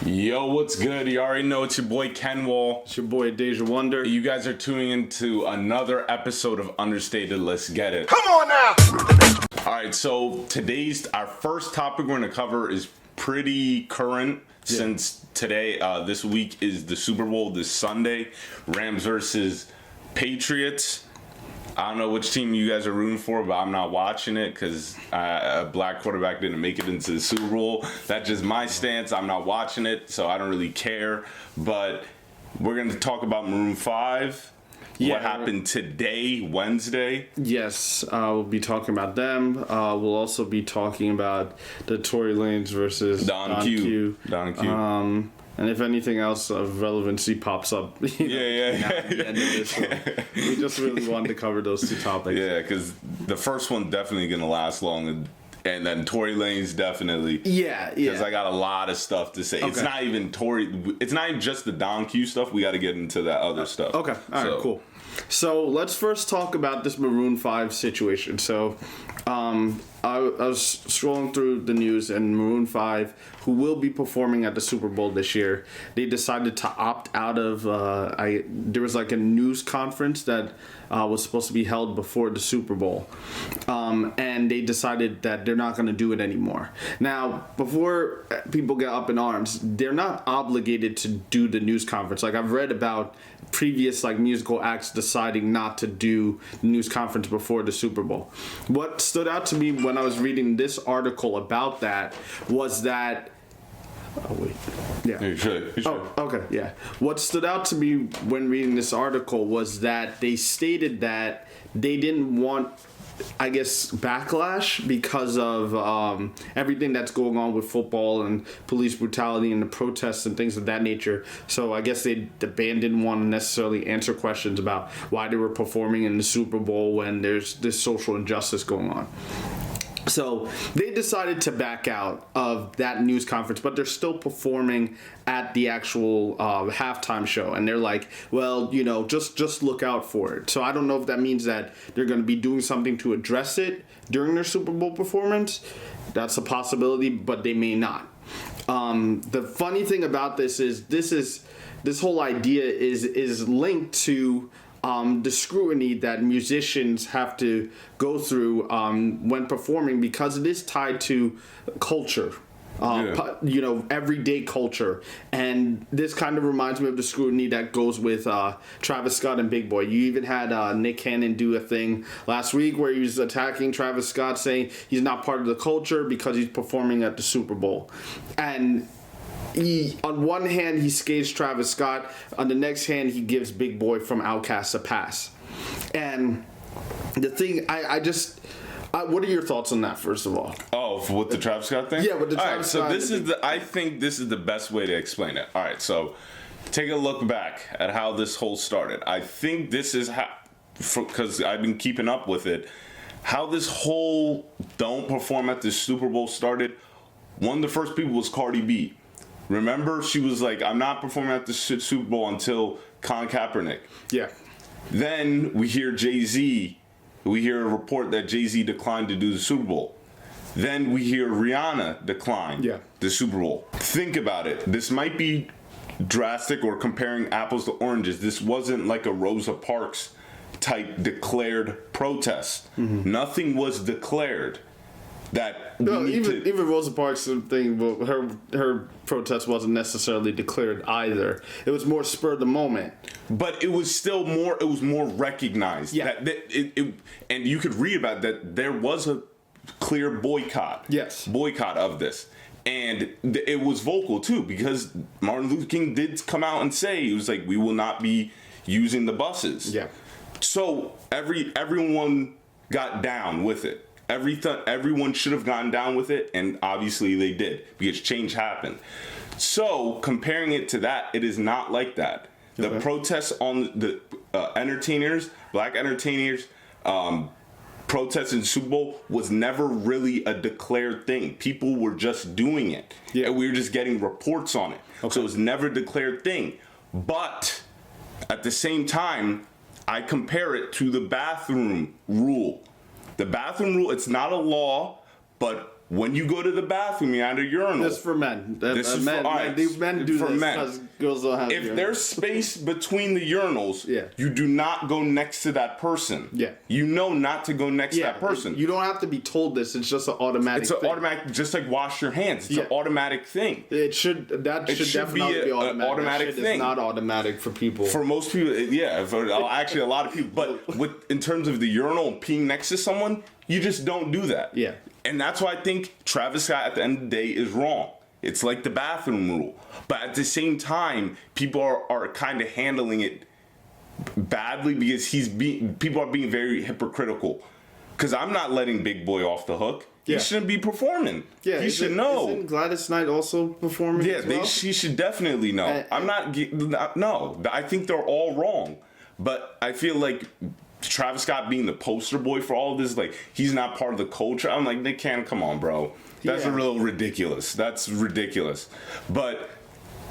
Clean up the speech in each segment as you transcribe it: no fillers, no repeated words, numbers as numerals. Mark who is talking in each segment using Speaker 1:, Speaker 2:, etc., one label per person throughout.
Speaker 1: Yo, what's good? You already know it's your boy Ken Wall.
Speaker 2: It's your boy Deja Wonder.
Speaker 1: You guys are tuning into another episode of Understated. Let's get it.
Speaker 3: Come on now!
Speaker 1: Alright, so our first topic we're going to cover is pretty current since today, this week is the Super Bowl this Sunday. Rams versus Patriots. I don't know which team you guys are rooting for, but I'm not watching it because a black quarterback didn't make it into the Super Bowl. That's just my stance. I'm not watching it, so I don't really care. But we're going to talk about Maroon 5. What happened today, Wednesday?
Speaker 2: Yes, we'll be talking about them. We'll also be talking about the Tory Lanez versus Don Q. And if anything else of relevancy pops up, at the end of this, so we just really wanted to cover those two topics.
Speaker 1: Yeah, because the first one definitely going to last long, and then Tory Lanez definitely.
Speaker 2: Yeah.
Speaker 1: Because I got a lot of stuff to say. Okay. It's not even It's not even just the Don Q stuff. We got to get into that other stuff.
Speaker 2: Okay. All right. Cool. So let's first talk about this Maroon 5 situation. So I was scrolling through the news, and Maroon 5, who will be performing at the Super Bowl this year, they decided to opt out of. There was like a news conference that was supposed to be held before the Super Bowl, and they decided that they're not going to do it anymore. Now, before people get up in arms, they're not obligated to do the news conference. Like, I've read about previous musical acts deciding not to do the news conference before the Super Bowl. What stood out to me when I was reading this article about that was that
Speaker 1: You should.
Speaker 2: Oh, okay, yeah. What stood out to me when reading this article was that they stated that they didn't want, I guess, backlash because of everything that's going on with football and police brutality and the protests and things of that nature. So I guess the band didn't want to necessarily answer questions about why they were performing in the Super Bowl when there's this social injustice going on. So they decided to back out of that news conference, but they're still performing at the actual halftime show. And they're like, well, just look out for it. So I don't know if that means that they're going to be doing something to address it during their Super Bowl performance. That's a possibility, but they may not. The funny thing about this is this whole idea is linked to the scrutiny that musicians have to go through when performing, because it is tied to culture, everyday culture. And this kind of reminds me of the scrutiny that goes with Travis Scott and Big Boy. You even had Nick Cannon do a thing last week where he was attacking Travis Scott, saying he's not part of the culture because he's performing at the Super Bowl. And on one hand, he skates Travis Scott. On the next hand, he gives Big Boy from Outkast a pass. And the thing, what are your thoughts on that, first of all?
Speaker 1: Oh, with the Travis Scott thing?
Speaker 2: Yeah, with the Travis Scott.
Speaker 1: I think this is the best way to explain it. All right, so take a look back at how this whole started. I think this is how, because I've been keeping up with it, how this whole don't perform at the Super Bowl started. One of the first people was Cardi B. Remember, she was like, I'm not performing at the Super Bowl until Colin Kaepernick.
Speaker 2: Yeah.
Speaker 1: Then we hear Jay-Z. We hear a report that Jay-Z declined to do the Super Bowl. Then we hear Rihanna decline the Super Bowl. Think about it. This might be drastic or comparing apples to oranges. This wasn't like a Rosa Parks type declared protest. Mm-hmm. Nothing was declared.
Speaker 2: Even Rosa Parks thing, her protest wasn't necessarily declared either. It was more spur of the moment.
Speaker 1: But it was still more. It was more recognized.
Speaker 2: Yeah.
Speaker 1: And you could read about that. There was a clear boycott.
Speaker 2: Yes.
Speaker 1: Boycott of this, and it was vocal too, because Martin Luther King did come out and say, he was like, we will not be using the buses.
Speaker 2: Yeah.
Speaker 1: So everyone got down with it. Everyone should have gotten down with it, and obviously they did, because change happened. So comparing it to that, it is not like that. The protests on the entertainers, black entertainers, protests in the Super Bowl was never really a declared thing. People were just doing it. Yeah. And we were just getting reports on it. Okay. So it was never a declared thing. But at the same time, I compare it to the bathroom rule. The bathroom rule, it's not a law, but when you go to the bathroom, you're at a urinal.
Speaker 2: This for men.
Speaker 1: This is
Speaker 2: men,
Speaker 1: for, all right,
Speaker 2: these men do
Speaker 1: for
Speaker 2: this
Speaker 1: men.
Speaker 2: because girls don't have.
Speaker 1: If there's space between the urinals,
Speaker 2: Yeah.
Speaker 1: you do not go next to that person.
Speaker 2: Yeah.
Speaker 1: You know not to go next to that person.
Speaker 2: You don't have to be told this. It's just an automatic.
Speaker 1: It's an
Speaker 2: thing.
Speaker 1: automatic, just like wash your hands. It's
Speaker 2: Yeah.
Speaker 1: an automatic thing.
Speaker 2: It should definitely be automatic.
Speaker 1: an automatic
Speaker 2: That shit
Speaker 1: thing.
Speaker 2: It's not automatic for people.
Speaker 1: For most people, yeah. For actually, a lot of people. But in terms of the urinal and peeing next to someone, you just don't do that.
Speaker 2: Yeah.
Speaker 1: And that's why I think Travis Scott at the end of the day is wrong. It's like the bathroom rule. But at the same time, people are kind of handling it badly because people are being very hypocritical. Because I'm not letting Big Boy off the hook.
Speaker 2: Yeah.
Speaker 1: He shouldn't be performing.
Speaker 2: Yeah,
Speaker 1: he should know.
Speaker 2: Isn't Gladys Knight also performing?
Speaker 1: Yeah,
Speaker 2: as well?
Speaker 1: she should definitely know. No, I think they're all wrong. But I feel like Travis Scott being the poster boy for all of this, like, he's not part of the culture. I'm like, Nick Cannon, come on, bro. That's a little ridiculous. That's ridiculous. But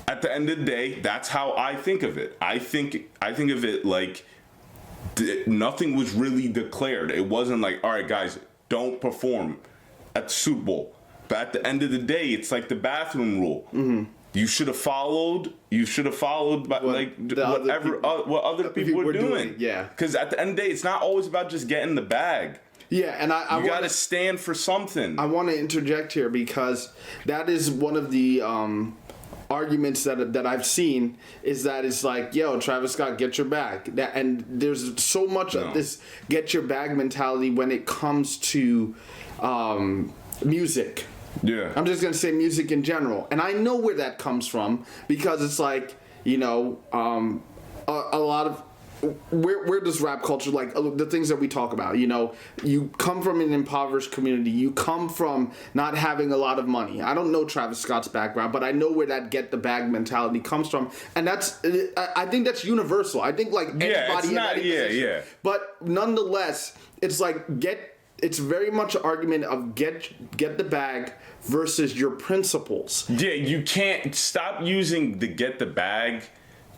Speaker 1: at the end of the day, that's how I think of it. I think of it like nothing was really declared. It wasn't like, all right, guys, don't perform at the Super Bowl. But at the end of the day, it's like the bathroom rule. Mm-hmm. You should have followed. What other people were doing.
Speaker 2: Yeah.
Speaker 1: Because at the end of the day, it's not always about just getting the bag.
Speaker 2: Yeah, and I
Speaker 1: You got to stand for something.
Speaker 2: I want to interject here because that is one of the arguments that I've seen is that it's like, yo, Travis Scott, get your bag. And there's so much of this get your bag mentality when it comes to music.
Speaker 1: Yeah.
Speaker 2: I'm just going to say music in general. And I know where that comes from because it's like, you know, a lot of where does rap culture, like the things that we talk about, you know, you come from an impoverished community, you come from not having a lot of money. I don't know Travis Scott's background, but I know where that get the bag mentality comes from, and I think that's universal. I think like anybody in any position. But nonetheless, it's like it's very much an argument of get the bag versus your principles.
Speaker 1: Yeah, you can't stop using the get the bag,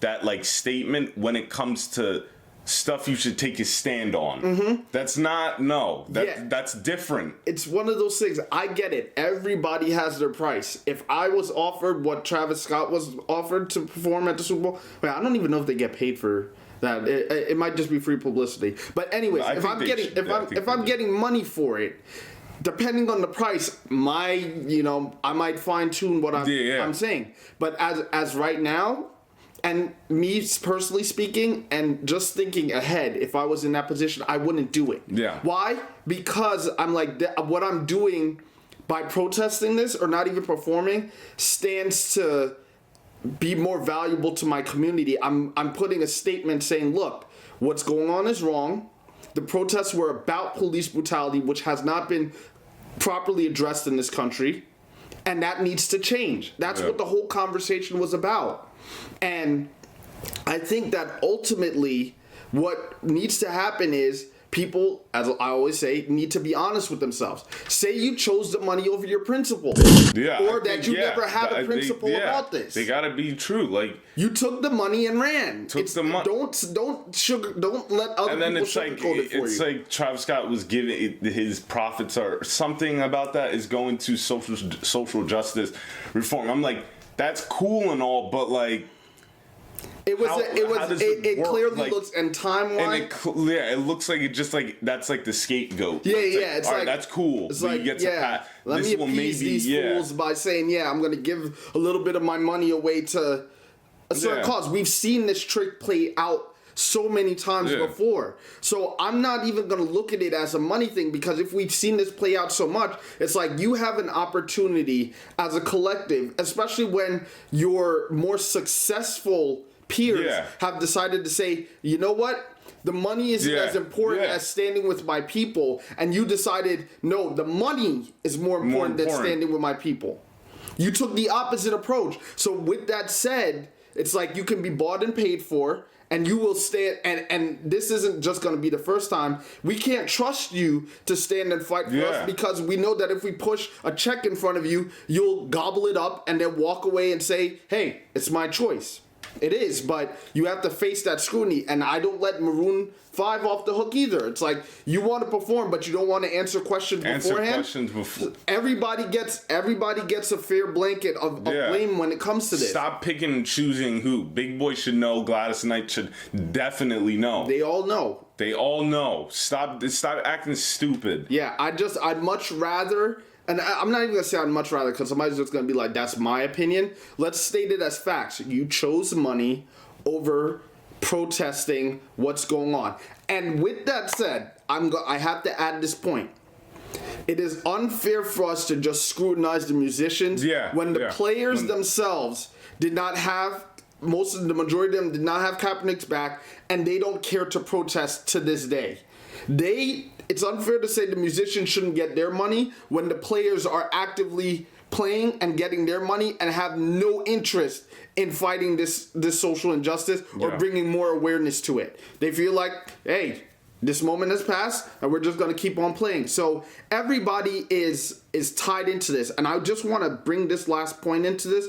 Speaker 1: that like statement, when it comes to stuff you should take a stand on. Mm-hmm. That's different.
Speaker 2: It's one of those things. I get it. Everybody has their price. If I was offered what Travis Scott was offered to perform at the Super Bowl, I don't even know if they get paid for that. It might just be free publicity. But anyways, if I'm getting money for it, depending on the price, I might fine tune what I'm saying. But as right now, and me personally speaking, and just thinking ahead, if I was in that position, I wouldn't do it.
Speaker 1: Yeah.
Speaker 2: Why? Because I'm like, what I'm doing by protesting this or not even performing stands to be more valuable to my community. I'm putting a statement saying, look, what's going on is wrong. The protests were about police brutality, which has not been properly addressed in this country, and that needs to change. That's what the whole conversation was about. And I think that ultimately what needs to happen is people, as I always say, need to be honest with themselves. Say you chose the money over your principles.
Speaker 1: Yeah.
Speaker 2: Or that you never had a principle about this.
Speaker 1: They gotta be true. Like,
Speaker 2: you took the money and ran.
Speaker 1: Took the money.
Speaker 2: Don't let other people sugarcoat it for you.
Speaker 1: It's like Travis Scott was giving his profits or something about that is going to social justice reform. I'm like, that's cool and all, but like, it
Speaker 2: clearly
Speaker 1: like,
Speaker 2: looks, and time-wise,
Speaker 1: it looks like it just like that's like the scapegoat.
Speaker 2: It's like
Speaker 1: that's cool.
Speaker 2: It's like, let me appease these fools by saying, I'm going to give a little bit of my money away to a certain cause. We've seen this trick play out so many times before. So I'm not even going to look at it as a money thing, because if we've seen this play out so much, it's like you have an opportunity as a collective, especially when your more successful peers have decided to say, you know what? The money isn't as important as standing with my people. And you decided, no, the money is more important than standing with my people. You took the opposite approach. So with that said, it's like you can be bought and paid for, and you will stand, and this isn't just going to be the first time. We can't trust you to stand and fight for us, because we know that if we push a check in front of you, you'll gobble it up and then walk away and say, hey, it's my choice. It is, but you have to face that scrutiny, and I don't let Maroon 5 off the hook either. It's like, you want to perform, but you don't want to answer questions beforehand.
Speaker 1: Questions before.
Speaker 2: Everybody gets a fair blanket of blame when it comes to this.
Speaker 1: Stop picking and choosing who. Big Boy should know. Gladys Knight should definitely know.
Speaker 2: They all know.
Speaker 1: They all know. Stop acting stupid.
Speaker 2: Yeah, I'd much rather... And I'm not even going to say I'd much rather, because somebody's just going to be like, that's my opinion. Let's state it as facts. You chose money over protesting what's going on. And with that said, I have to add this point. It is unfair for us to just scrutinize the musicians when the players themselves did not have, the majority of them did not have Kaepernick's back, and they don't care to protest to this day. It's unfair to say the musicians shouldn't get their money when the players are actively playing and getting their money and have no interest in fighting this social injustice or bringing more awareness to it. They feel like, hey, this moment has passed and we're just going to keep on playing. So everybody is tied into this. And I just want to bring this last point into this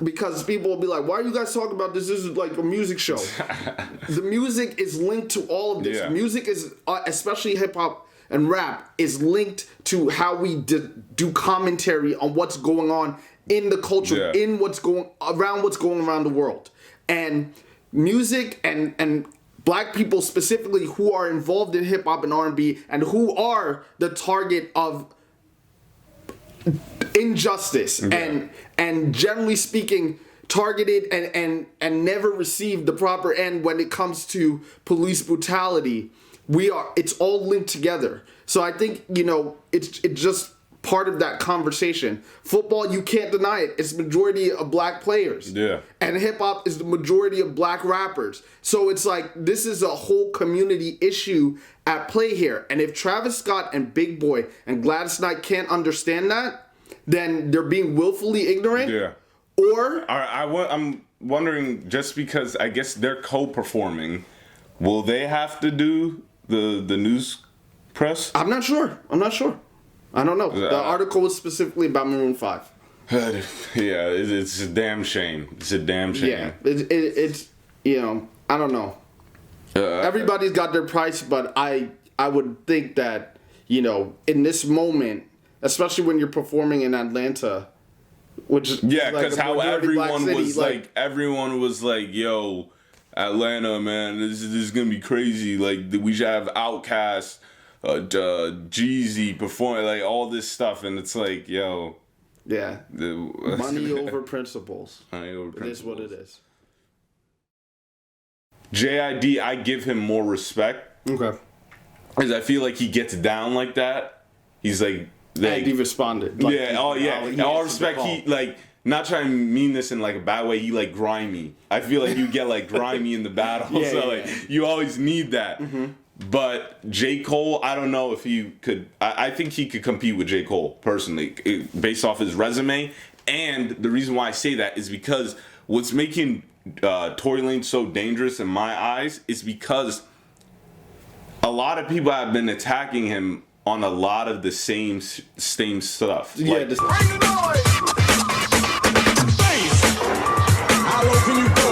Speaker 2: because people will be like, why are you guys talking about this? This is like a music show. The music is linked to all of this.
Speaker 1: Yeah.
Speaker 2: Music is, especially hip hop and rap, is linked to how we do commentary on what's going on in the culture, in what's going around the world. And music and Black people specifically who are involved in hip hop and R&B and who are the target of injustice and generally speaking targeted and never received the proper end when it comes to police brutality. It's all linked together. So I think, it's just part of that conversation. Football, you can't deny it. It's the majority of Black players.
Speaker 1: Yeah.
Speaker 2: And hip hop is the majority of Black rappers. So it's like, this is a whole community issue at play here. And if Travis Scott and Big Boy and Gladys Knight can't understand that, then they're being willfully ignorant.
Speaker 1: Yeah.
Speaker 2: Or
Speaker 1: I'm wondering, just because I guess they're co-performing, will they have to do the news press?
Speaker 2: I'm not sure. I don't know. The article was specifically about Maroon 5.
Speaker 1: Yeah, it's a damn shame. It's a damn shame.
Speaker 2: Yeah, it's I don't know. Everybody's got their price, but I would think that, in this moment, especially when you're performing in Atlanta, which
Speaker 1: because how everyone was like, yo, Atlanta, man, this is gonna be crazy. Like, we should have Outkast, Jeezy performing, like all this stuff, and it's like, yo,
Speaker 2: money over principles.
Speaker 1: Money over principles.
Speaker 2: It is what it is.
Speaker 1: JID, I give him more respect.
Speaker 2: Okay.
Speaker 1: Because I feel like he gets down like that. He's like
Speaker 2: and he responded.
Speaker 1: All respect. He not trying to mean this in like a bad way. He like grimy. I feel like you get like grimy in the battle. You always need that. Mm-hmm. But J. Cole, I don't know if he could. I think he could compete with J. Cole personally, based off his resume. And the reason why I say that is because what's making Tory Lanez so dangerous in my eyes is because a lot of people have been attacking him on a lot of the same stuff.
Speaker 2: Yeah,
Speaker 3: Bring the noise! Bass! How low can you go?